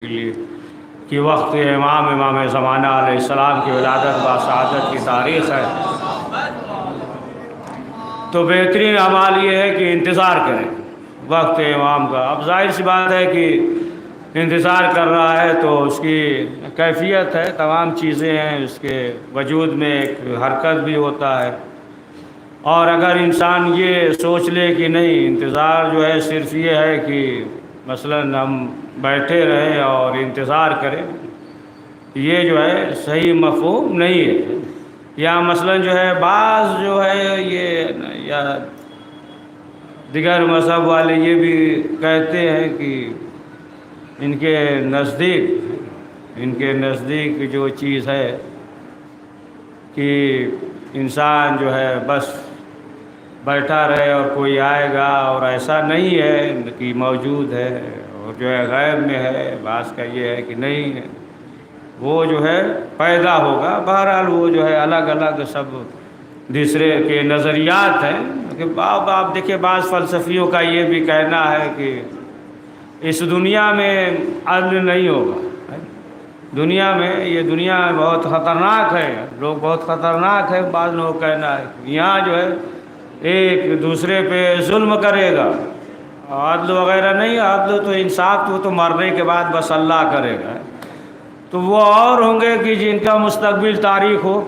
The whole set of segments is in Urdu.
لیے کہ وقت امام زمانہ علیہ السلام کی ولادت و سعادت کی تاریخ ہے، تو بہترین اعمال یہ ہے کہ انتظار کریں وقت امام کا۔ اب ظاہر سی بات ہے کہ انتظار کر رہا ہے تو اس کی کیفیت ہے، تمام چیزیں ہیں، اس کے وجود میں ایک حرکت بھی ہوتا ہے۔ اور اگر انسان یہ سوچ لے کہ نہیں، انتظار جو ہے صرف یہ ہے کہ مثلاً ہم بیٹھے رہیں اور انتظار کریں، یہ جو ہے صحیح مفہوم نہیں ہے۔ یا مثلاً جو ہے بعض جو ہے یہ یا دیگر مذہب والے یہ بھی کہتے ہیں کہ ان کے نزدیک جو چیز ہے کہ انسان جو ہے بس بیٹھا رہے اور کوئی آئے گا، اور ایسا نہیں ہے کہ موجود ہے اور جو ہے غیب میں ہے۔ بعض کا یہ ہے کہ نہیں ہے، وہ جو ہے پیدا ہوگا۔ بہرحال وہ جو ہے الگ الگ سب دوسرے کے نظریات ہیں۔ آپ دیکھیں بعض فلسفیوں کا یہ بھی کہنا ہے کہ اس دنیا میں عدل نہیں ہوگا، دنیا میں یہ دنیا بہت خطرناک ہے، لوگ بہت خطرناک ہے۔ بعض لوگ کہنا ہے یہاں جو ہے ایک دوسرے پہ ظلم کرے گا، عدل وغیرہ نہیں، عدل تو انصاف تو مرنے کے بعد بس اللہ کرے گا۔ تو وہ اور ہوں گے کہ جن کا مستقبل تاریخ ہو،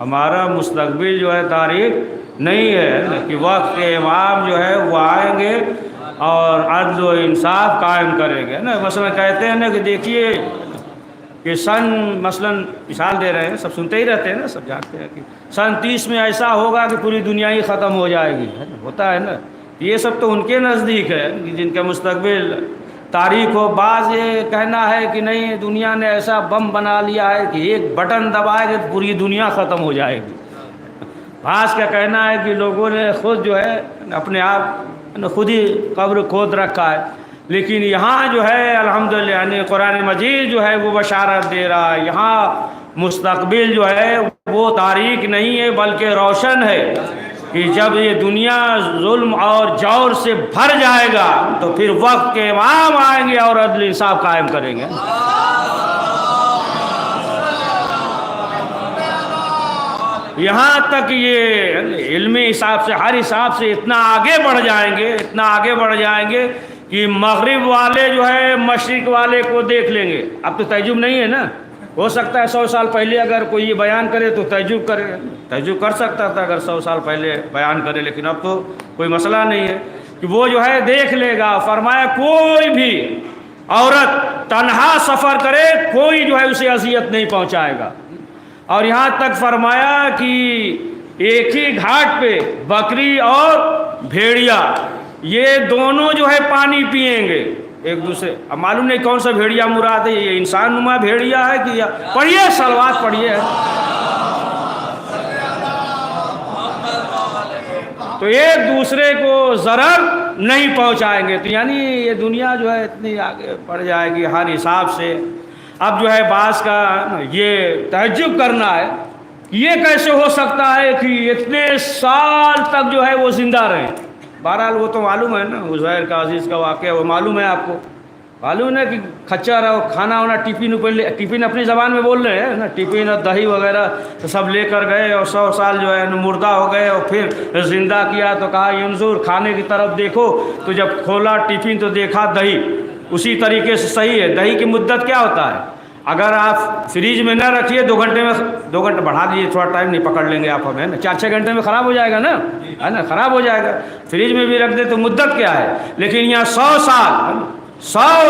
ہمارا مستقبل جو ہے تاریخ نہیں ہے کہ وقت امام جو ہے وہ آئیں گے اور عدل و انصاف قائم کریں گے نا۔ مثلا کہتے ہیں نا کہ دیکھیے کہ مثلاً مثال دے رہے ہیں، سب سنتے ہی رہتے ہیں نا، سب جانتے ہیں کہ سن 30 میں ایسا ہوگا کہ پوری دنیا ہی ختم ہو جائے گی، ہوتا ہے نا۔ یہ سب تو ان کے نزدیک ہے کہ جن کا مستقبل تاریخ ہو۔ بعض یہ کہنا ہے کہ نہیں، دنیا نے ایسا بم بنا لیا ہے کہ ایک بٹن دبائے گا تو پوری دنیا ختم ہو جائے گی۔ بعض کا کہنا ہے کہ لوگوں نے خود جو ہے اپنے آپ خود ہی قبر کھود رکھا ہے۔ لیکن یہاں جو ہے الحمدللہ یعنی قرآن مجید جو ہے وہ بشارت دے رہا ہے، یہاں مستقبل جو ہے وہ تاریک نہیں ہے بلکہ روشن ہے کہ جب یہ دنیا ظلم اور جور سے بھر جائے گا تو پھر وقت کے امام آئیں گے اور عدل انصاف قائم کریں گے۔ یہاں تک یہ علمی حساب سے، ہر حساب سے اتنا آگے بڑھ جائیں گے کہ مغرب والے جو ہے مشرق والے کو دیکھ لیں گے۔ اب تو تعجب نہیں ہے نا، ہو سکتا ہے 100 سال پہلے اگر کوئی یہ بیان کرے تو تعجب کر سکتا تھا اگر 100 سال پہلے بیان کرے، لیکن اب تو کوئی مسئلہ نہیں ہے کہ وہ جو ہے دیکھ لے گا۔ فرمایا کوئی بھی عورت تنہا سفر کرے، کوئی جو ہے اسے اذیت نہیں پہنچائے گا۔ اور یہاں تک فرمایا کہ ایک ہی گھاٹ پہ بکری اور بھیڑیا یہ دونوں جو ہے پانی پئیں گے ایک دوسرے۔ اب معلوم نہیں کون سا بھیڑیا مراد ہے، یہ انسان نما بھیڑیا ہے کہ پڑھیے صلوات پڑھیے، تو ایک دوسرے کو ضرر نہیں پہنچائیں گے۔ تو یعنی یہ دنیا جو ہے اتنی آگے بڑھ جائے گی ہر حساب سے۔ اب جو ہے بعض کا یہ تعجب کرنا ہے، یہ کیسے ہو سکتا ہے کہ اتنے سال تک جو ہے وہ زندہ رہیں۔ بہرحال وہ تو معلوم ہے نا، عزیر کا عزیز کا واقعہ وہ معلوم ہے آپ کو، معلوم ہے کہ کھچر اور کھانا وانا ٹفن اپنی زبان میں بول رہے ہیں نا، ٹفن اور دہی وغیرہ سب لے کر گئے اور 100 سال جو ہے مردہ ہو گئے، اور پھر زندہ کیا تو کہا ینظر کھانے کی طرف دیکھو، تو جب کھولا ٹفن تو دیکھا دہی۔ اسی طریقے سے صحیح ہے، دہی کی مدت کیا ہوتا ہے، اگر آپ فریج میں نہ رکھیے 2 گھنٹے میں، 2 گھنٹے بڑھا دیجیے تھوڑا ٹائم نہیں پکڑ لیں گے آپ ہمیں نا، 4-6 گھنٹے میں خراب ہو جائے گا نا، ہے نا، خراب ہو جائے گا۔ فریج میں بھی رکھ دے تو مدت کیا ہے، لیکن یہاں 100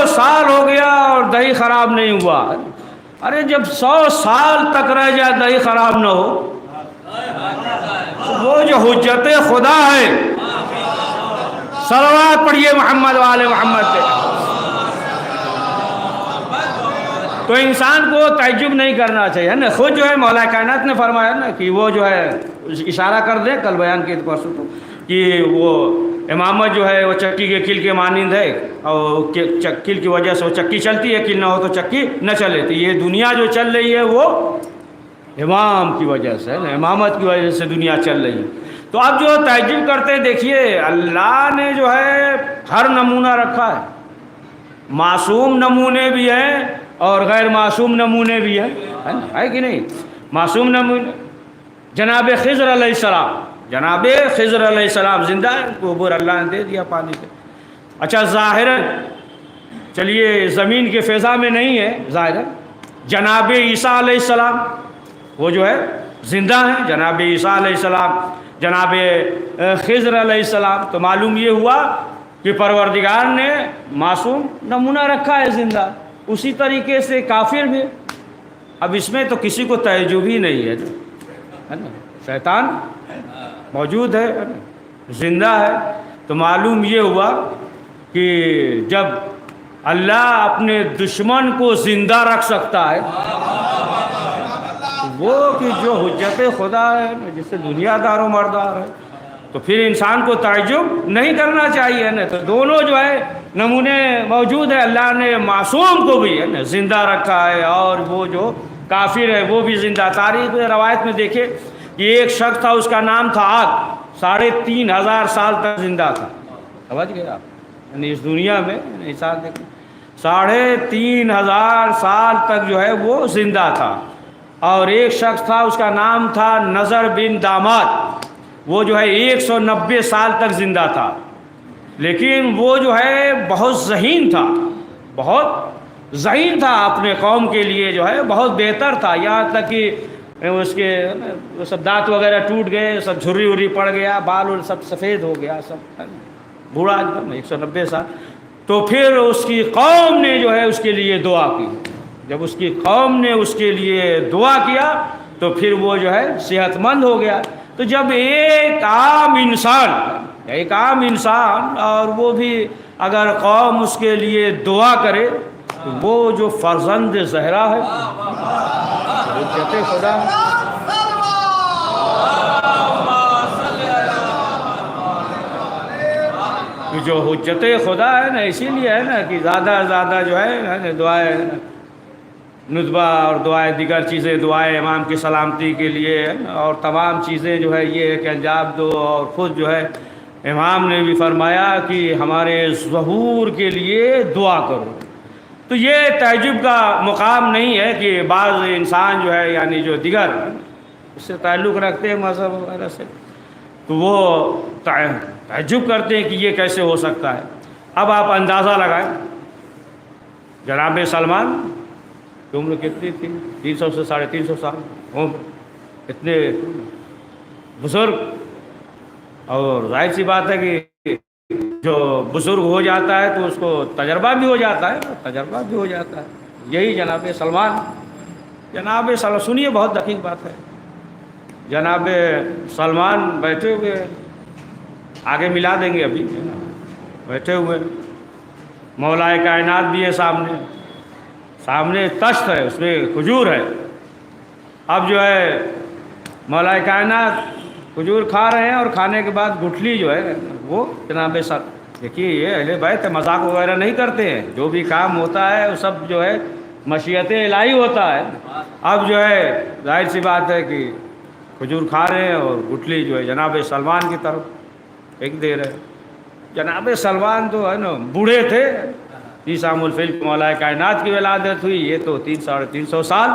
سال ہو گیا اور دہی خراب نہیں ہوا۔ ارے جب 100 سال تک رہ جائے دہی خراب نہ ہو، وہ جو حجت خدا ہے، صلوات پڑھیے محمد وآل محمد پہ، تو انسان کو تعجب نہیں کرنا چاہیے نا۔ خود جو ہے مولا کائنات نے فرمایا نا کہ وہ جو ہے اشارہ کر دیں، کل بیان کیے پرسوں تو، کہ وہ امامت جو ہے وہ چکی کے کل کے مانند ہے، اور کل کی وجہ سے وہ چکی چلتی ہے، کل نہ ہو تو چکی نہ چلے۔ تو یہ دنیا جو چل رہی ہے وہ امام کی وجہ سے نا، امامت کی وجہ سے دنیا چل رہی ہے۔ تو اب جو تعجب کرتے دیکھیے اللہ نے جو ہے ہر نمونہ رکھا ہے، معصوم نمونے بھی ہیں اور غیر معصوم نمونے بھی ہیں، ہے کہ نہیں؟ معصوم نمونے جناب خضر علیہ السلام، جناب خضر علیہ السلام زندہ ہے، ان کو عبور اللہ نے دے دیا پانی سے۔ اچھا ظاہراً چلیے زمین کے فضا میں نہیں ہے، ظاہراً جناب عیسیٰ علیہ السلام وہ جو ہے زندہ ہیں، جناب عیسیٰ علیہ السلام، جناب خضر علیہ السلام، تو معلوم یہ ہوا کہ پروردگار نے معصوم نمونہ رکھا ہے زندہ، اسی طریقے سے کافر بھی۔ اب اس میں تو کسی کو تعجب ہی نہیں ہے نا، شیطان موجود ہے، زندہ ہے، تو معلوم یہ ہوا کہ جب اللہ اپنے دشمن کو زندہ رکھ سکتا ہے، وہ کہ جو حجت خدا ہے جس سے دنیا دار و مردار ہے، تو پھر انسان کو تعجب نہیں کرنا چاہیے نا۔ تو دونوں جو ہے نمونے موجود ہے، اللہ نے معصوم کو بھی ہے نا زندہ رکھا ہے، اور وہ جو کافر ہے وہ بھی زندہ۔ تاریخ روایت میں دیکھے کہ ایک شخص تھا، اس کا نام تھا عاد، 3500 سال تک زندہ تھا، سمجھ گئے آپ؟ یعنی اس دنیا میں حساب دیکھیں 3500 سال تک جو ہے وہ زندہ تھا۔ اور ایک شخص تھا، اس کا نام تھا نظر بن داماد، وہ جو ہے 190 سال تک زندہ تھا، لیکن وہ جو ہے بہت ذہین تھا، بہت ذہین تھا، اپنے قوم کے لیے جو ہے بہت بہتر تھا، یہاں تک کہ اس کے سب دانت وغیرہ ٹوٹ گئے، سب جھری وری پڑ گیا، بال سب سفید ہو گیا، سب بوڑھا ایک دم 190 سال۔ تو پھر اس کی قوم نے جو ہے اس کے لیے دعا کی، جب اس کی قوم نے اس کے لیے دعا کیا تو پھر وہ جو ہے صحت مند ہو گیا۔ تو جب ایک عام انسان اور وہ بھی اگر قوم اس کے لیے دعا کرے تو وہ جو فرزند زہرا ہے، حجت خدا، جو حجت خدا ہے نا، اسی لیے ہے نا کہ زیادہ سے زیادہ جو ہے دعائیں ندبہ اور دعائیں دیگر چیزیں، دعائیں امام کی سلامتی کے لیے، اور تمام چیزیں جو ہے یہ ہے کہ انجام دو، اور خود جو ہے امام نے بھی فرمایا کہ ہمارے ظہور کے لیے دعا کرو۔ تو یہ تعجب کا مقام نہیں ہے کہ بعض انسان جو ہے یعنی جو دیگر اس سے تعلق رکھتے ہیں مذہب وغیرہ سے، تو وہ تعجب کرتے ہیں کہ یہ کیسے ہو سکتا ہے۔ اب آپ اندازہ لگائیں، جناب سلمان کی عمر کتنی تھی؟ 300 سے 350 سال عمر، اتنے بزرگ، اور ظاہر سی بات ہے کہ جو بزرگ ہو جاتا ہے تو اس کو تجربہ بھی ہو جاتا ہے، یہی جناب سلمان، سنیے بہت دقیق بات ہے، جناب سلمان بیٹھے ہوئے، آگے ملا دیں گے، ابھی بیٹھے ہوئے، مولا کائنات بھی ہے سامنے تشت ہے، اس میں کھجور ہے۔ اب جو ہے مولا کائنات کھجور کھا رہے ہیں، اور کھانے کے بعد گٹھلی جو ہے وہ جناب دیکھیے یہ اہل بیت مذاق وغیرہ نہیں کرتے ہیں، جو بھی کام ہوتا ہے وہ سب جو ہے مشیت الہی ہوتا ہے۔ اب جو ہے ظاہر سی بات ہے کہ کھجور کھا رہے ہیں، اور گٹھلی جو ہے جناب سلمان کی طرف پھینک دے رہے ہیں۔ جناب سلمان تو ہے نا بوڑھے تھے، عیسیٰ الفیل مولا کائنات کی ولادت ہوئی، یہ تو 300-350 سال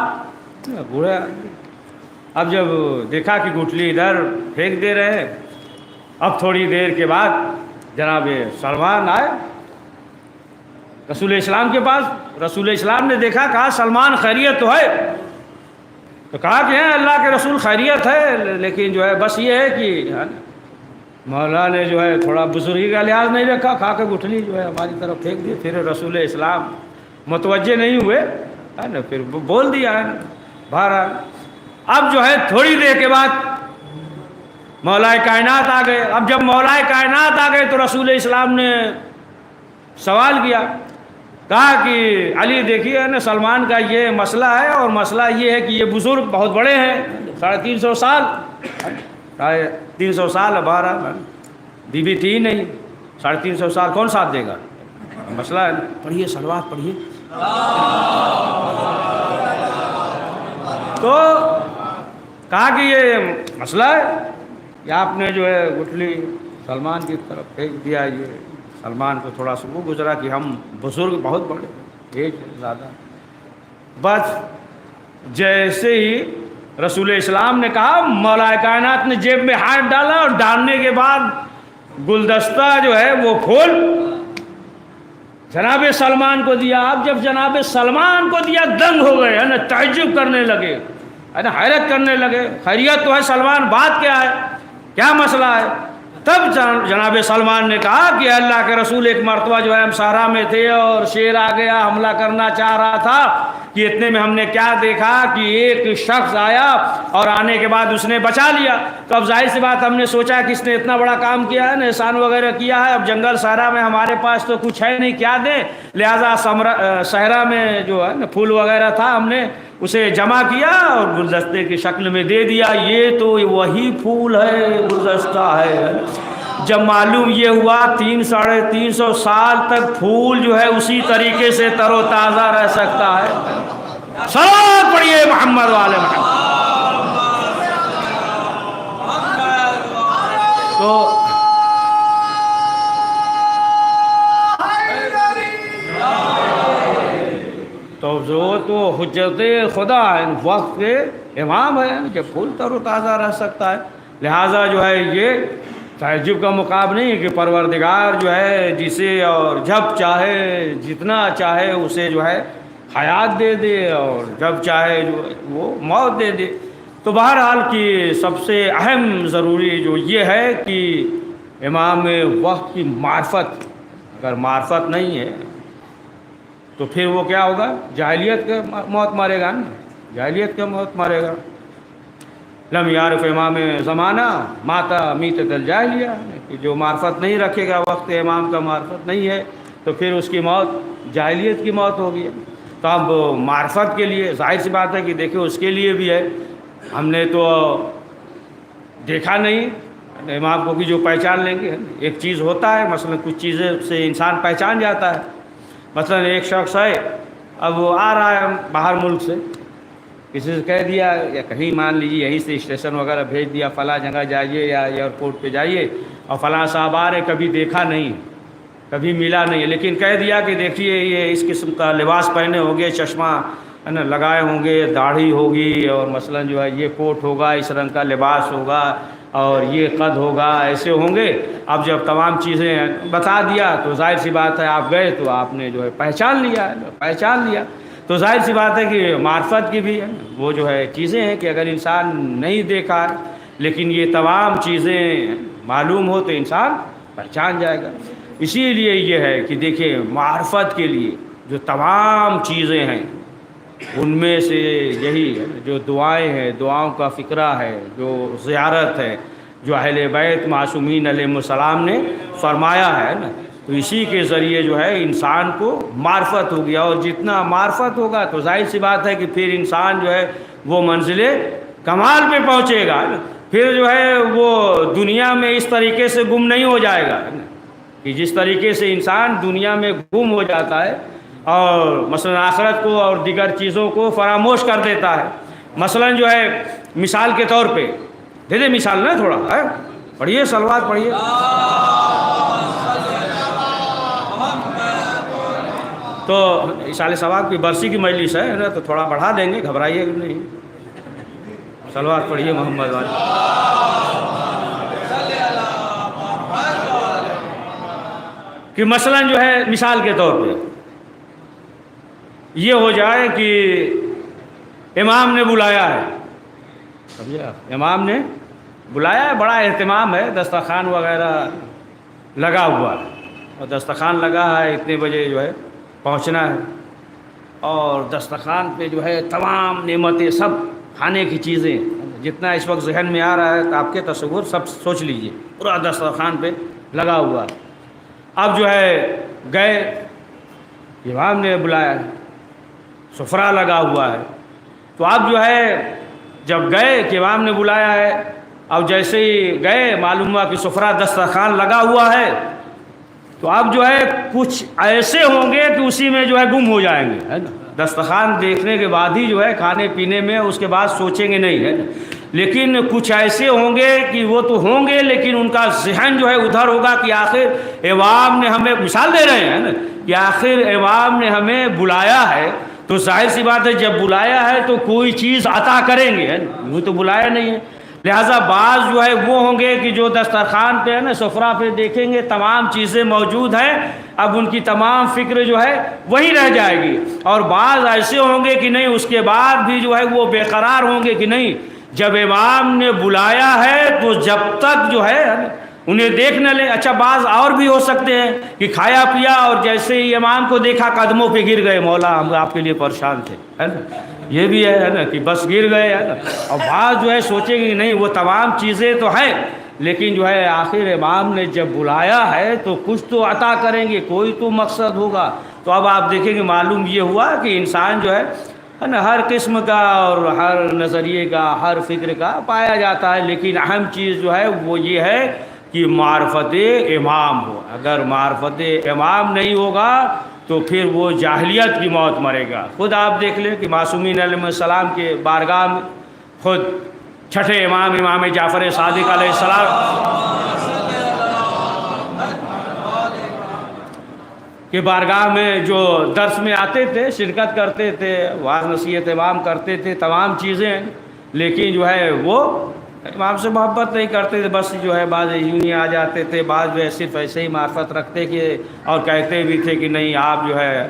بوڑھے آدمی۔ اب جب دیکھا کہ گٹھلی ادھر پھینک دے رہے ہیں، اب تھوڑی دیر کے بعد جناب سلمان آئے رسول اسلام کے پاس۔ رسول اسلام نے دیکھا، کہا سلمان خیریت تو ہے؟ تو کہا کہ ہیں اللہ کے رسول خیریت ہے، لیکن جو ہے بس یہ ہے کہ مولا نے جو ہے تھوڑا بزرگی کا لحاظ نہیں رکھا، کھا کے گٹھلی جو ہے ہماری طرف پھینک دی۔ پھر رسول اسلام متوجہ نہیں ہوئے، ہے نا، پھر بول دیا ہے نا، بہرحال اب جو ہے تھوڑی دیر کے بعد مولا کائنات آ گئے۔ اب جب مولا کائنات آ گئے تو رسول اسلام نے سوال کیا، کہا کہ علی دیکھیے نا سلمان کا یہ مسئلہ ہے، اور مسئلہ یہ ہے کہ یہ بزرگ بہت بڑے ہیں، 350 سال، 300 سال، بہرحال بیوی تھی نہیں، 350 سال کون ساتھ دے گا؟ مسئلہ ہے، پڑھیے صلوات پڑھیے۔ تو کہا کہ یہ مسئلہ ہے کہ آپ نے جو ہے گٹھلی سلمان کی طرف پھینک دیا، یہ سلمان کو تھوڑا سا وہ گزرا کہ ہم بزرگ بہت بڑے ایج زیادہ. بس جیسے ہی رسول اسلام نے کہا مولا کائنات نے جیب میں ہاتھ ڈالا اور ڈالنے کے بعد گلدستہ جو ہے وہ کھول جناب سلمان کو دیا. اب جب جناب سلمان کو دیا دنگ ہو گئے ہے نا, تعجب کرنے لگے ہے نا, حیرت کرنے لگے, خیریت تو ہے سلمان, بات کیا ہے, کیا مسئلہ ہے. تب جناب سلمان نے کہا کہ اللہ کے رسول ایک مرتبہ جو ہے ہم صحرا میں تھے اور شیر آ گیا, حملہ کرنا چاہ رہا تھا کہ اتنے میں ہم نے کیا دیکھا کہ ایک شخص آیا اور آنے کے بعد اس نے بچا لیا. تو اب ظاہر سی بات ہم نے سوچا کہ اس نے اتنا بڑا کام کیا ہے, احسان وغیرہ کیا ہے, اب جنگل صحرا میں ہمارے پاس تو کچھ ہے نہیں, کیا دیں, لہٰذا صحرا میں جو ہے نا پھول وغیرہ تھا, ہم نے اسے جمع کیا اور گلدستے کی شکل میں دے دیا. یہ تو وہی پھول ہے, گلدستہ ہے. جب معلوم یہ ہوا 300-350 سال تک پھول جو ہے اسی طریقے سے تر و تازہ رہ سکتا ہے. صلوات پڑھیے محمد والے محمد. تو جو تو حجت خدا ہے, وقت کے امام ہے کہ پھول تر و تازہ رہ سکتا ہے. لہٰذا جو ہے یہ تعجب کا مقام نہیں ہے کہ پروردگار جو ہے جسے اور جب چاہے جتنا چاہے اسے جو ہے حیات دے دے اور جب چاہے جو وہ موت دے دے. تو بہرحال کی سب سے اہم ضروری جو یہ ہے کہ امام وقت کی معرفت, اگر معرفت نہیں ہے تو پھر وہ کیا ہوگا, جاہلیت کا موت مارے گا نا, جاہلیت کا موت مارے گا. لم یعرف امام زمانہ ماتا میتۃ الجاہلیہ, کہ جو معرفت نہیں رکھے گا, وقت امام کا معرفت نہیں ہے تو پھر اس کی موت جاہلیت کی موت ہوگی. تو اب معرفت کے لیے ظاہر سی بات ہے کہ دیکھیں اس کے لیے بھی ہے, ہم نے تو دیکھا نہیں امام کو کہ جو پہچان لیں گے. ایک چیز ہوتا ہے مثلا کچھ چیزیں سے انسان پہچان جاتا ہے. مثلا ایک شخص ہے, اب وہ آ رہا ہے باہر ملک سے, کسی سے کہہ دیا یا کہیں مان لیجیے یہیں سے اسٹیشن وغیرہ بھیج دیا فلاں جگہ جائیے یا ایئرپورٹ پہ جائیے, اور فلاں صاحب آ رہے, کبھی دیکھا نہیں, کبھی ملا نہیں, لیکن کہہ دیا کہ دیکھیے یہ اس قسم کا لباس پہنے ہوں گے, چشمہ ہے نا لگائے ہوں گے, داڑھی ہوگی, اور مثلا جو ہے یہ کوٹ ہوگا, اس رنگ کا لباس ہوگا, اور یہ قد ہوگا, ایسے ہوں گے. اب جب تمام چیزیں بتا دیا تو ظاہر سی بات ہے آپ گئے تو آپ نے جو ہے پہچان لیا. تو ظاہر سی بات ہے کہ معرفت کی بھی ہے وہ جو ہے چیزیں ہیں کہ اگر انسان نہیں دیکھا ہے لیکن یہ تمام چیزیں معلوم ہو تو انسان پہچان جائے گا. اسی لیے یہ ہے کہ دیکھیں معرفت کے لیے جو تمام چیزیں ہیں ان میں سے یہی ہے جو دعائیں ہیں, دعاؤں کا فقرہ ہے, جو زیارت ہے, جو اہل بیت معصومین علیہ السلام نے فرمایا ہے نا, تو اسی کے ذریعے جو ہے انسان کو معرفت ہوگی. اور جتنا معرفت ہوگا تو ظاہر سی بات ہے کہ پھر انسان جو ہے وہ منزل کمال پہ پہنچے گا, پھر جو ہے وہ دنیا میں اس طریقے سے گم نہیں ہو جائے گا کہ جس طریقے سے انسان دنیا میں گم ہو جاتا ہے اور مثلا آخرت کو اور دیگر چیزوں کو فراموش کر دیتا ہے. مثلا جو ہے مثال کے طور پہ دے دے مثال نا تھوڑا ہے, پڑھیے صلوات پڑھیے. تو اشارے ثواب کی برسی کی مجلس ہے نا, تو تھوڑا بڑھا دیں گے, گھبرائیے نہیں. صلوات پڑھیے محمد والے. کہ مثلا جو ہے مثال کے طور پہ یہ ہو جائے کہ امام نے بلایا ہے, سمجھے, امام نے بلایا ہے, بڑا اہتمام ہے, دسترخوان وغیرہ لگا ہوا ہے, اور دسترخوان لگا ہے اتنے بجے جو ہے پہنچنا ہے, اور دسترخوان پہ جو ہے تمام نعمتیں, سب کھانے کی چیزیں, جتنا اس وقت ذہن میں آ رہا ہے آپ کے تصور سب سوچ لیجئے, پورا دسترخوان پہ لگا ہوا ہے. اب جو ہے گئے, امام نے بلایا ہے, سفرہ لگا ہوا ہے, تو اب جو ہے جب گئے کہ امام نے بلایا ہے, اب جیسے ہی گئے معلوم ہوا کہ سفرہ دسترخوان لگا ہوا ہے, تو اب جو ہے کچھ ایسے ہوں گے کہ اسی میں جو ہے گم ہو جائیں گے, ہے نا. دسترخوان دیکھنے کے بعد ہی جو ہے کھانے پینے میں اس کے بعد سوچیں گے نہیں, ہے نا. لیکن کچھ ایسے ہوں گے کہ وہ تو ہوں گے لیکن ان کا ذہن جو ہے ادھر ہوگا کہ آخر امام نے ہمیں مثال دے رہے ہیں نا کہ آخر امام نے ہمیں بلایا ہے تو ظاہر سی بات ہے جب بلایا ہے تو کوئی چیز عطا کریں گے، وہ تو بلایا نہیں ہے۔ لہٰذا بعض جو ہے وہ ہوں گے کہ جو دسترخوان پہ ہے نا سفرہ پہ دیکھیں گے تمام چیزیں موجود ہیں، اب ان کی تمام فکر جو ہے وہی رہ جائے گی، اور بعض ایسے ہوں گے کہ نہیں اس کے بعد بھی جو ہے وہ بے قرار ہوں گے کہ نہیں جب امام نے بلایا ہے تو جب تک جو ہے انہیں دیکھ نہ لیں۔ اچھا بعض اور بھی ہو سکتے ہیں کہ کھایا پیا اور جیسے ہی امام کو دیکھا قدموں پہ گر گئے، مولا ہم آپ کے لیے پریشان تھے، ہے نا، یہ بھی ہے نا کہ بس گر گئے، ہے نا۔ اور بعض جو ہے سوچیں گے کہ نہیں وہ تمام چیزیں تو ہیں لیکن جو ہے آخر امام نے جب بلایا ہے تو کچھ تو عطا کریں گے، کوئی تو مقصد ہوگا۔ تو اب آپ دیکھیں گے معلوم یہ ہوا کہ انسان جو ہے نا ہر قسم کا اور ہر نظریے کا ہر فکر کا پایا جاتا ہے، لیکن اہم چیز جو ہے وہ یہ ہے کہ معرفت امام ہو۔ اگر معرفت امام نہیں ہوگا تو پھر وہ جاہلیت کی موت مرے گا۔ خود آپ دیکھ لیں کہ معصومین علیہ السلام کے بارگاہ میں خود چھٹے امام جعفر صادق علیہ السلام کہ بارگاہ میں جو درس میں آتے تھے، شرکت کرتے تھے، واعظ نصیحت امام کرتے تھے، تمام چیزیں، لیکن جو ہے وہ امام سے محبت نہیں کرتے تھے، بس جو ہے بعض یوں ہی آ جاتے تھے، بعض جو ہے صرف ایسے ہی معرفت رکھتے کہ اور کہتے بھی تھے کہ نہیں آپ جو ہے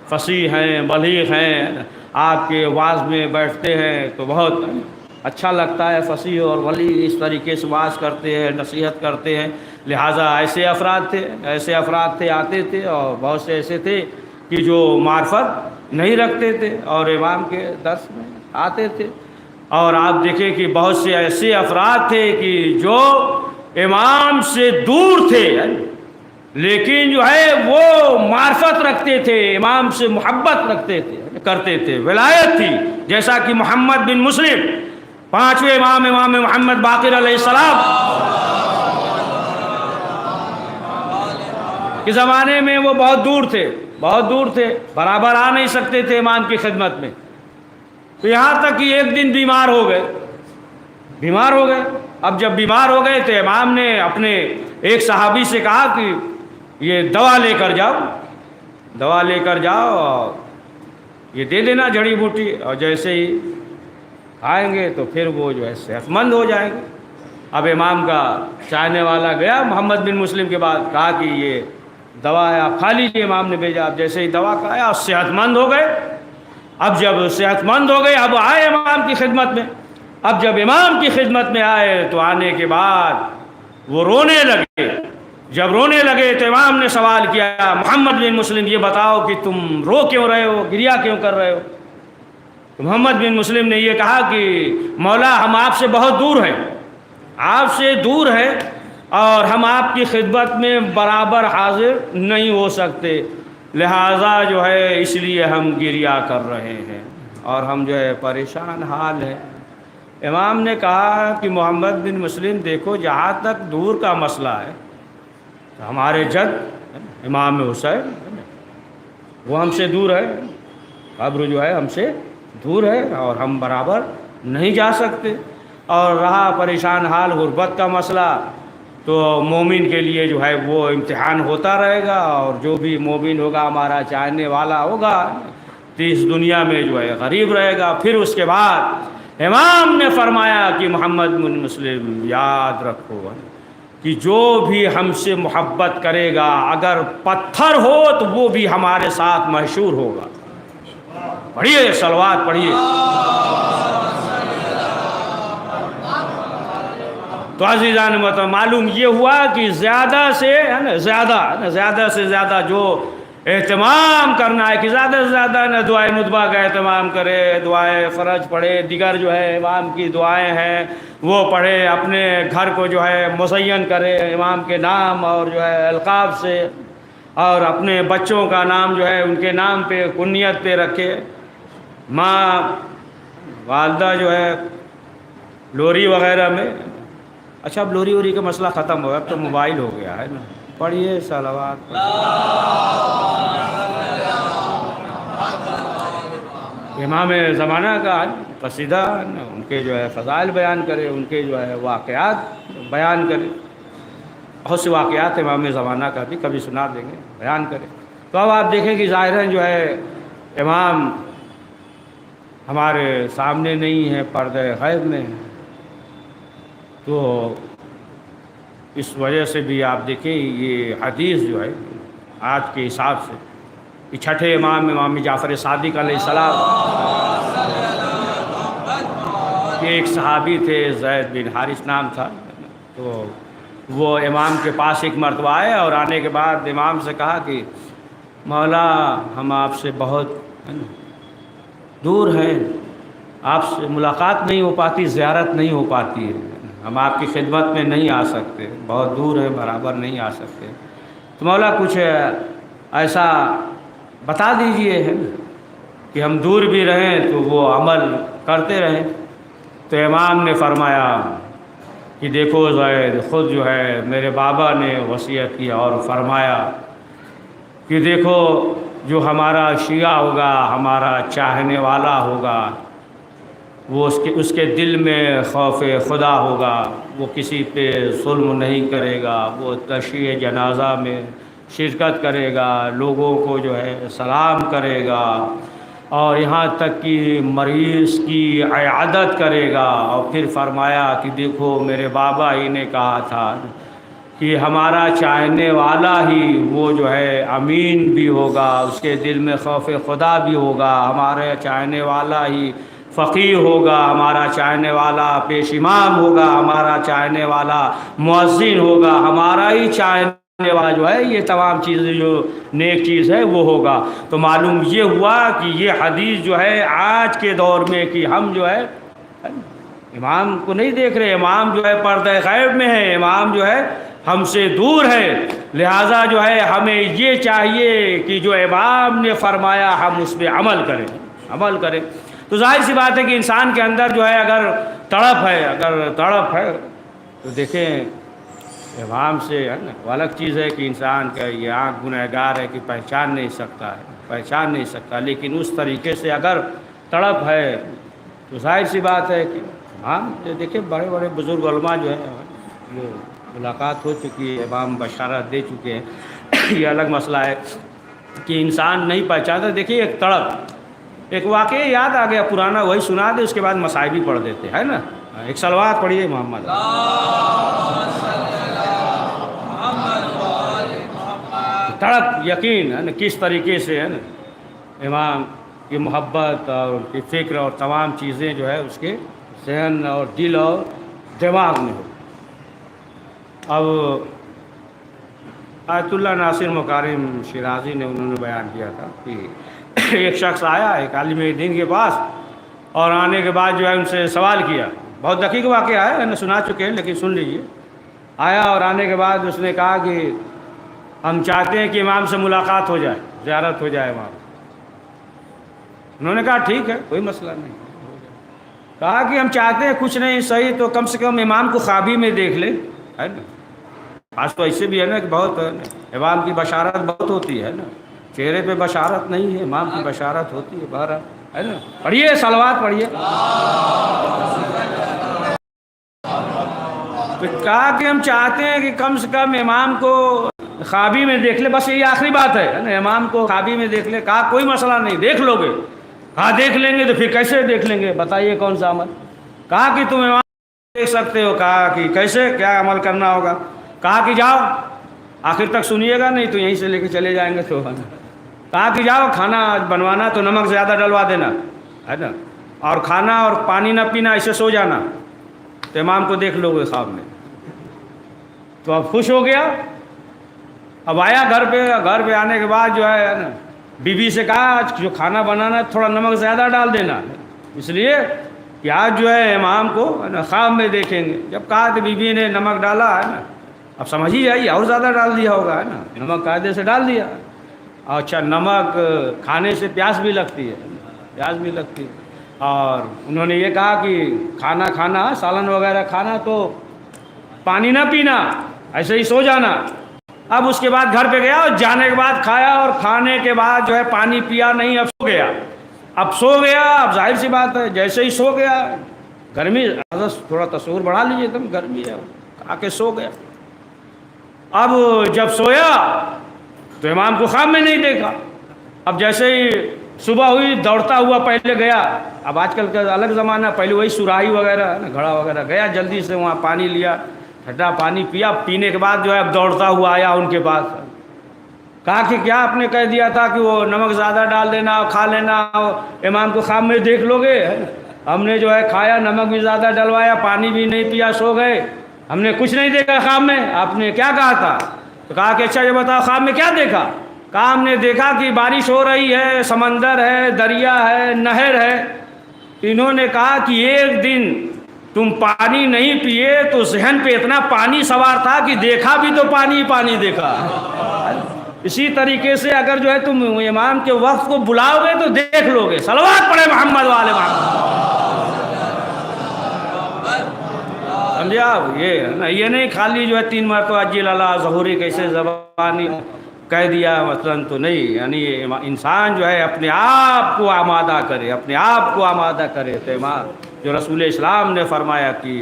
فصیح ہیں، بلیغ ہیں، آپ کے واعظ میں بیٹھتے ہیں تو بہت اچھا لگتا ہے، فصیح اور بلیغ اس طریقے سے واعظ کرتے ہیں، نصیحت کرتے ہیں۔ لہٰذا ایسے افراد تھے آتے تھے، اور بہت سے ایسے تھے کہ جو معرفت نہیں رکھتے تھے اور امام کے درس میں آتے تھے۔ اور آپ دیکھیں کہ بہت سے ایسے افراد تھے کہ جو امام سے دور تھے لیکن جو ہے وہ معرفت رکھتے تھے، امام سے محبت رکھتے تھے، کرتے تھے، ولایت تھی، جیسا کہ محمد بن مسلم پانچویں امام محمد باقر علیہ السلام کے زمانے میں وہ بہت دور تھے، برابر آ نہیں سکتے تھے امام کی خدمت میں، تو یہاں تک کہ ایک دن بیمار ہو گئے۔ اب جب بیمار ہو گئے تو امام نے اپنے ایک صحابی سے کہا کہ یہ دوا لے کر جاؤ اور یہ دے دینا جڑی بوٹی، اور جیسے ہی کھائیں گے تو پھر وہ جو ہے صحت مند ہو جائیں گے۔ اب امام کا چاہنے والا گیا محمد بن مسلم کے بعد، کہا کہ یہ دوا ہے آپ کھا لیجیے، امام نے بھیجا، اب جیسے ہی دوا کھایا اور صحت مند ہو گئے۔ اب جب صحت مند ہو گئے اب آئے امام کی خدمت میں، اب جب امام کی خدمت میں آئے تو آنے کے بعد وہ رونے لگے۔ جب رونے لگے تو امام نے سوال کیا محمد بن مسلم یہ بتاؤ کہ تم رو کیوں رہے ہو، گریہ کیوں کر رہے ہو؟ تو محمد بن مسلم نے یہ کہا کہ مولا ہم آپ سے بہت دور ہیں اور ہم آپ کی خدمت میں برابر حاضر نہیں ہو سکتے، لہٰذا جو ہے اس لیے ہم گریہ کر رہے ہیں اور ہم جو ہے پریشان حال ہیں۔ امام نے کہا کہ محمد بن مسلم دیکھو جہاں تک دور کا مسئلہ ہے، ہمارے جد امام حسین وہ ہم سے دور ہے، قبر جو ہے ہم سے دور ہے اور ہم برابر نہیں جا سکتے، اور رہا پریشان حال غربت کا مسئلہ تو مومن کے لیے جو ہے وہ امتحان ہوتا رہے گا، اور جو بھی مومن ہوگا ہمارا چاہنے والا ہوگا تو اس دنیا میں جو ہے غریب رہے گا۔ پھر اس کے بعد امام نے فرمایا کہ محمد بن مسلم یاد رکھو کہ جو بھی ہم سے محبت کرے گا اگر پتھر ہو تو وہ بھی ہمارے ساتھ محشور ہوگا۔ پڑھیے صلوات پڑھیے۔ تو عزیزان محترم معلوم یہ ہوا کہ زیادہ سے زیادہ جو اہتمام کرنا ہے کہ زیادہ سے زیادہ دعائے ندبہ کا اہتمام کرے، دعائے فرج پڑھے، دیگر جو ہے امام کی دعائیں ہیں وہ پڑھے، اپنے گھر کو جو ہے مزین کرے امام کے نام اور جو ہے القاب سے، اور اپنے بچوں کا نام جو ہے ان کے نام پہ کنیت پہ رکھے۔ ماں والدہ جو ہے لوری وغیرہ میں، اچھا اب لوری ووری کا مسئلہ ختم ہو گیا، اب تو موبائل ہو گیا ہے نا، پڑھیے صلوات۔ امام زمانہ کا قصیدہ ان کے جو ہے فضائل بیان کرے، ان کے جو ہے واقعات بیان کرے، بہت سے واقعات امام زمانہ کا بھی کبھی سنا دیں گے، بیان کرے۔ تو اب آپ دیکھیں کہ ظاہراً جو ہے امام ہمارے سامنے نہیں ہے، پردہ غیب میں ہے، تو اس وجہ سے بھی آپ دیکھیں یہ حدیث جو ہے آج کے حساب سے کہ چھٹے امام جعفر صادق علیہ السلام کہ ایک صحابی تھے زید بن حارث نام تھا، تو وہ امام کے پاس ایک مرتبہ آئے اور آنے کے بعد امام سے کہا کہ مولا ہم آپ سے بہت دور ہیں، آپ سے ملاقات نہیں ہو پاتی، زیارت نہیں ہو پاتی ہے، ہم آپ کی خدمت میں نہیں آ سکتے، بہت دور ہیں، برابر نہیں آ سکتے، تو مولا کچھ ایسا بتا دیجئے ہے کہ ہم دور بھی رہیں تو وہ عمل کرتے رہیں۔ تو امام نے فرمایا کہ دیکھو زید، خود جو ہے میرے بابا نے وصیت کی اور فرمایا کہ دیکھو جو ہمارا شیعہ ہوگا، ہمارا چاہنے والا ہوگا، وہ اس کے دل میں خوف خدا ہوگا، وہ کسی پہ ظلم نہیں کرے گا، وہ تشییع جنازہ میں شرکت کرے گا، لوگوں کو جو ہے سلام کرے گا، اور یہاں تک کہ مریض کی عیادت کرے گا۔ اور پھر فرمایا کہ دیکھو میرے بابا ہی نے کہا تھا کہ ہمارا چاہنے والا ہی وہ جو ہے امین بھی ہوگا، اس کے دل میں خوف خدا بھی ہوگا، ہمارے چاہنے والا ہی فقیہ ہوگا، ہمارا چاہنے والا پیش امام ہوگا، ہمارا چاہنے والا مؤذن ہوگا، ہمارا ہی چاہنے والا جو ہے یہ تمام چیزیں جو نیک چیز ہے وہ ہوگا۔ تو معلوم یہ ہوا کہ یہ حدیث جو ہے آج کے دور میں کہ ہم جو ہے امام کو نہیں دیکھ رہے، امام جو ہے پردہ غیب میں ہے، امام جو ہے ہم سے دور ہے، لہٰذا جو ہے ہمیں یہ چاہیے کہ جو امام نے فرمایا ہم اس پہ عمل کریں۔ تو ظاہر سی بات ہے کہ انسان کے اندر جو ہے اگر تڑپ ہے تو دیکھیں امام سے ہے نا، وہ الگ چیز ہے کہ انسان کا یہ آنکھ گنہگار ہے کہ پہچان نہیں سکتا، لیکن اس طریقے سے اگر تڑپ ہے تو ظاہر سی بات ہے کہ امام دیکھیں بڑے بڑے بزرگ علماء جو ہیں وہ ملاقات ہو چکی ہے، امام بشارت دے چکے ہیں، یہ الگ مسئلہ ہے کہ انسان نہیں پہچانتا۔ دیکھیے ایک تڑپ، ایک واقعہ یاد آ گیا پرانا، وہی سنا دے، اس کے بعد مسائل بھی پڑھ دیتے ہے نا۔ ایک صلوات پڑھیے محمد۔ تڑپ یقین ہے نا کس طریقے سے ہے نا امام کی محبت اور ان کی فکر اور تمام چیزیں جو ہے اس کے ذہن اور دل اور دماغ میں ہو۔ اب آیت اللہ ناصر مکارم شیرازی نے انہوں نے بیان کیا تھا کہ ایک شخص آیا ایک عالم دین کے پاس، اور آنے کے بعد جو ہے ان سے سوال کیا، بہت دقیق واقعہ ہے، نے سنا چکے ہیں لیکن سن لیجئے۔ آیا اور آنے کے بعد اس نے کہا کہ ہم چاہتے ہیں کہ امام سے ملاقات ہو جائے، زیارت ہو جائے امام۔ انہوں نے کہا ٹھیک ہے، کوئی مسئلہ نہیں۔ کہا کہ ہم چاہتے ہیں کچھ نہیں صحیح تو کم سے کم امام کو خوابی میں دیکھ لیں، ہے نا۔ آج تو ایسے بھی ہے نا کہ بہت امام کی بشارت بہت ہوتی ہے نا، چہرے پہ بشارت نہیں ہے، امام کی بشارت ہوتی ہے بہرحال، ہے نا۔ پڑھیے صلوات پڑھیے۔ تو کہا کہ ہم چاہتے ہیں کہ کم سے کم امام کو خوابی میں دیکھ لے، بس یہی آخری بات ہے نا، امام کو خوابی میں دیکھ لے۔ کہا کوئی مسئلہ نہیں، دیکھ لو گے۔ کہا دیکھ لیں گے تو پھر کیسے دیکھ لیں گے، بتائیے کون سا عمل۔ کہا کہ تم امام دیکھ سکتے ہو۔ کہا کہ کیسے، کیا عمل کرنا ہوگا۔ کہا کہ جاؤ، آخر تک سنیے گا نہیں تو یہیں سے لے کے چلے جائیں گے تو۔ کہا کہ جاؤ کھانا بنوانا تو نمک زیادہ ڈلوا دینا، ہے نا، اور کھانا اور پانی نہ پینا، اسے سو جانا، تو امام کو دیکھ لو گے خواب میں۔ تو اب خوش ہو گیا، اب آیا گھر پہ آنے کے بعد جو ہے نا بیوی سے کہا جو کھانا بنانا تھوڑا نمک زیادہ ڈال دینا، اس لیے کہ آج جو ہے امام کو خواب میں دیکھیں گے۔ جب کہا تو بیوی نے نمک ڈالا، ہے نا، اب سمجھ ہی آئی اور زیادہ ڈال دیا ہوگا، ہے نا، نمک قاعدے سے ڈال دیا۔ اچھا نمک کھانے سے پیاس بھی لگتی ہے، اور انہوں نے یہ کہا کہ کھانا سالن وغیرہ کھانا تو پانی نہ پینا، ایسے ہی سو جانا۔ اب اس کے بعد گھر پہ گیا اور جانے کے بعد کھایا، اور کھانے کے بعد جو ہے پانی پیا نہیں، اب سو گیا۔ اب سو گیا، اب ظاہر سی بات ہے جیسے ہی سو گیا، گرمی تھوڑا تصور بڑھا لیجیے، تم گرمی ہے، آ کے سو گیا۔ اب جب سویا تو امام کو خواب میں نہیں دیکھا۔ اب جیسے ہی صبح ہوئی دوڑتا ہوا پہلے گیا، اب آج کل کا الگ زمانہ، پہلے وہی سراہی وغیرہ ہے نا، گھڑا وغیرہ، گیا جلدی سے وہاں پانی لیا، ٹھنڈا پانی پیا، پینے کے بعد جو ہے اب دوڑتا ہوا آیا ان کے پاس، کہا کہ کیا آپ نے کہہ دیا تھا کہ وہ نمک زیادہ ڈال دینا، کھا لینا، امام کو خواب میں دیکھ لو گے، ہم نے جو ہے کھایا، نمک بھی زیادہ ڈلوایا، پانی بھی نہیں پیا، سو گئے، ہم نے کچھ نہیں دیکھا خواب میں، آپ نے کیا کہا تھا؟ تو کہا کہ اچھا یہ بتاؤ خواب میں کیا دیکھا؟ کہا ہم نے دیکھا کہ بارش ہو رہی ہے، سمندر ہے، دریا ہے، نہر ہے۔ انہوں نے کہا کہ ایک دن تم پانی نہیں پیے تو ذہن پہ اتنا پانی سوار تھا کہ دیکھا بھی تو پانی ہی پانی دیکھا۔ اسی طریقے سے اگر جو ہے تم امام کے وقت کو بلاؤ گے تو دیکھ لو گے۔ صلوات پڑھے محمد والے محمد۔ سمجھے آپ؟ یہ نہیں خالی جو ہے 3 مرتبہ جل اللہ ظہوری کیسے زبانی کہہ دیا مثلا تو نہیں، یعنی انسان جو ہے اپنے آپ کو آمادہ کرے، اپنے آپ کو آمادہ کرے۔ تو امام جو رسول اسلام نے فرمایا کہ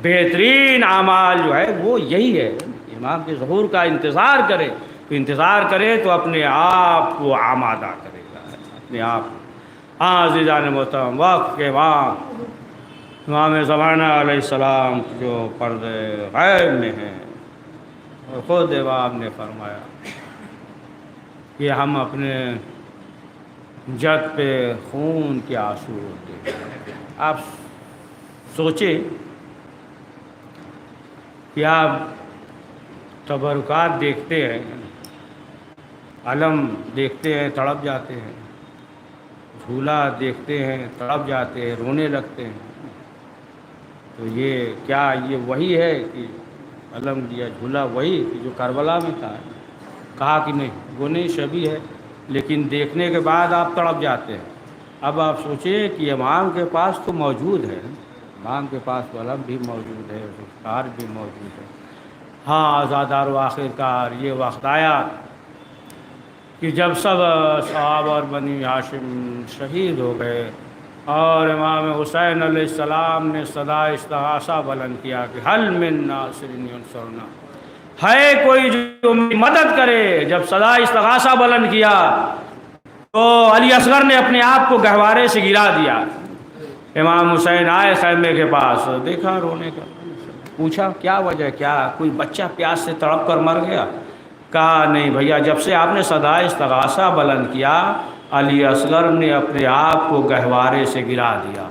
بہترین اعمال جو ہے وہ یہی ہے، امام کے ظہور کا انتظار کرے، تو انتظار کرے تو اپنے آپ کو آمادہ کرے گا، اپنے آپ کو۔ عزیزان محترم، وقت کے امام زمانہ علیہ السلام جو پردے غیب میں ہیں، اور خود امام نے فرمایا کہ ہم اپنے جد پہ خون کے آنسو ہوتے ہیں۔ آپ سوچیں کہ آپ تبرکات دیکھتے ہیں، علم دیکھتے ہیں، تڑپ جاتے ہیں، جھولا دیکھتے ہیں، تڑپ جاتے ہیں، رونے لگتے ہیں۔ تو یہ کیا یہ وہی ہے کہ علم دیا جھولا وہی کہ جو کربلا میں تھا؟ کہا کہ نہیں، وہ نہیں، شبیہ ہے، لیکن دیکھنے کے بعد آپ تڑپ جاتے ہیں۔ اب آپ سوچیں کہ امام کے پاس تو موجود ہے، امام کے پاس تو علم بھی موجود ہے، ذوالفقار بھی موجود ہے۔ ہاں آزادار و آخرکار یہ وقت آیا کہ جب سب صحابہ اور بنی ہاشم شہید ہو گئے اور امام حسین علیہ السلام نے صدا استغاثہ بلند کیا کہ حل من ناصر ینصرنا، ہے کوئی جو مدد کرے۔ جب صدا استغاثہ بلند کیا تو علی اصغر نے اپنے آپ کو گہوارے سے گرا دیا۔ امام حسین آئے خیمے کے پاس، دیکھا رونے کا، پوچھا کیا وجہ، کیا کوئی بچہ پیاس سے تڑپ کر مر گیا؟ کہا نہیں بھیا، جب سے آپ نے صدا استغاثہ بلند کیا علی اصغر نے اپنے آپ کو گہوارے سے گرا دیا۔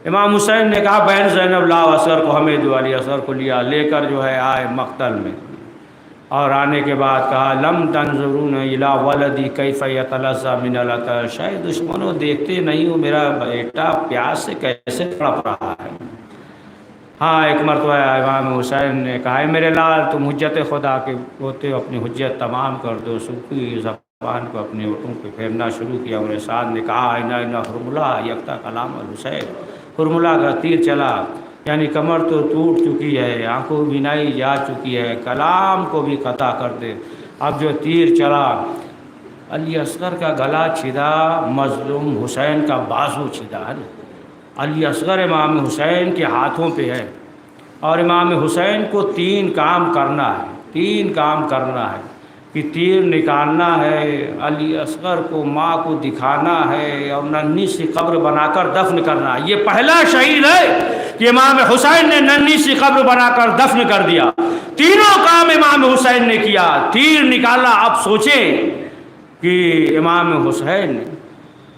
امام حسین نے کہا بہن زینب لاؤ اصغر کو ہمیں دو۔ علی اصغر کو لے کر جو ہے آئے مقتل میں، اور آنے کے بعد کہا لم تنظرون الی ولدی کیف یتلذذ من العطش، شاید دشمنوں دیکھتے نہیں ہو میرا بیٹا پیاس سے کیسے تڑپ رہا ہے۔ ہاں ایک مرتبہ امام حسین نے کہا میرے لال تم حجت خدا کے ہوتے ہو، اپنی حجت تمام کر دو۔ سوکھی زبان کو اپنے ہونٹوں پہ پھیرنا شروع کیا۔ انہیں ساتھ نے کہا اینا حرملہ یکتا کلام الحسین، حرملہ کا تیر چلا، یعنی کمر تو ٹوٹ چکی ہے، آنکھوں بینائی جا چکی ہے، کلام کو بھی قطع کر دے۔ اب جو تیر چلا علی اصغر کا گلا چھدا، مظلوم حسین کا بازو چھدا ہے۔ علی اصغر امام حسین کے ہاتھوں پہ ہے، اور امام حسین کو 3 کام کرنا ہے، 3 کام کرنا ہے کہ تیر نکالنا ہے، علی اصغر کو ماں کو دکھانا ہے، اور ننھی سی قبر بنا کر دفن کرنا ہے۔ یہ پہلا شہید ہے کہ امام حسین نے ننھی سی قبر بنا کر دفن کر دیا۔ تینوں کام امام حسین نے کیا، تیر نکالا۔ آپ سوچیں کہ امام حسین نے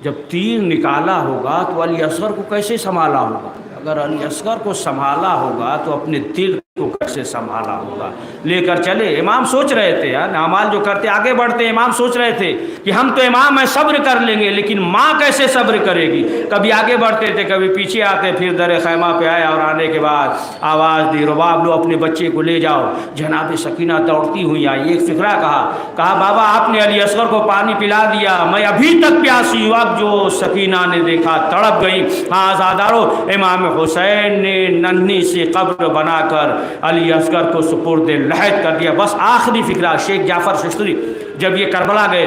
جب تیر نکالا ہوگا تو علی اصغر کو کیسے سنبھالا ہوگا؟ اگر علی اصغر کو سنبھالا ہوگا تو اپنے دل کو کیسے سنبھالا ہوگا؟ لے کر چلے۔ امام سوچ رہے تھے، اعمال جو کرتے آگے بڑھتے، امام سوچ رہے تھے کہ ہم تو امام ہیں صبر کر لیں گے، لیکن ماں کیسے صبر کرے گی؟ کبھی آگے بڑھتے تھے، کبھی پیچھے آتے، پھر در خیمہ پہ آیا اور آنے کے بعد آواز دی رباب لو اپنے بچے کو لے جاؤ۔ جناب سکینہ دوڑتی ہوئی آئی، ایک فقرہ کہا بابا آپ نے علی اصغر کو پانی پلا دیا، میں ابھی تک پیاسی ہوں۔ اب جو سکینہ نے دیکھا تڑپ گئی۔ ہاں آزادارو، امام حسین نے ننھی سی قبر بنا کر علی اصغر کو سپرد لحد کر دیا۔ بس آخری فقرہ، شیخ جعفر ششتری جب یہ کربلا گئے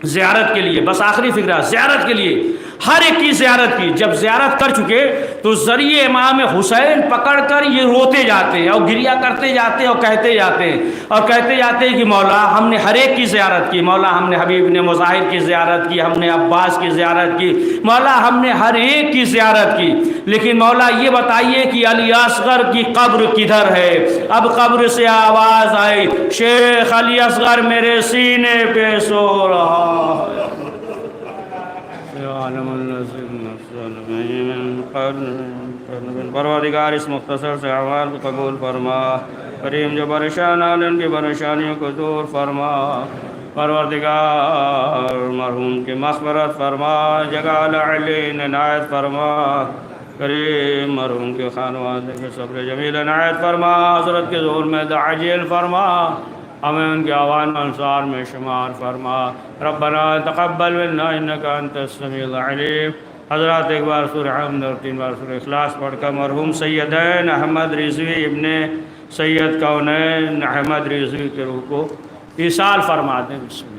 زیارت کے لیے، بس آخری فکرہ زیارت کے لیے ہر ایک کی زیارت کی. جب زیارت کر چکے تو ذریعے امام حسین پکڑ کر یہ روتے جاتے ہیں اور گریا کرتے جاتے ہیں اور کہتے جاتے ہیں کہ مولا ہم نے ہر ایک کی زیارت کی، مولا ہم نے حبیب نے مظاہر کی زیارت کی، ہم نے عباس کی زیارت کی، مولا ہم نے ہر ایک کی زیارت کی، لیکن مولا یہ بتائیے کہ علی اصغر کی قبر کدھر ہے؟ اب قبر سے آواز آئی، شیخ علی اصغر میرے سینے پہ سو رہا ہے. پروردگار اس مختصر سے اعمال کو قبول فرما، کریم جو پریشان ہیں ان کی پریشانیوں کو دور فرما، پروردگار مرحوم کی مغفرت فرما، جگہ علی عنایت فرما، کریم مرحوم کے خانوادے کے صبر جمیل عنایت فرما، حضرت کے ظہور میں عاجل فرما، ہمیں ان کے اوان انصار میں شمار فرما. ربنا تقبل منا انک انت السمیع العلیم. حضرات ایک بار سورہ حمد اور 3 بار سورہ اخلاص پڑھ کر مرحوم سیدین احمد رضوی ابن سید کونین احمد رضوی کے روح کو ایصال فرما دیں. بسم اللہ.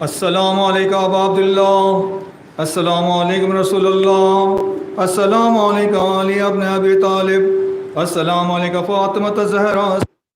السلام علیکم ابا عبداللہ، السلام علیکم رسول اللہ، السلام علیکم علی ابن ابی طالب، السلام علیکم فاطمہ الزہرا.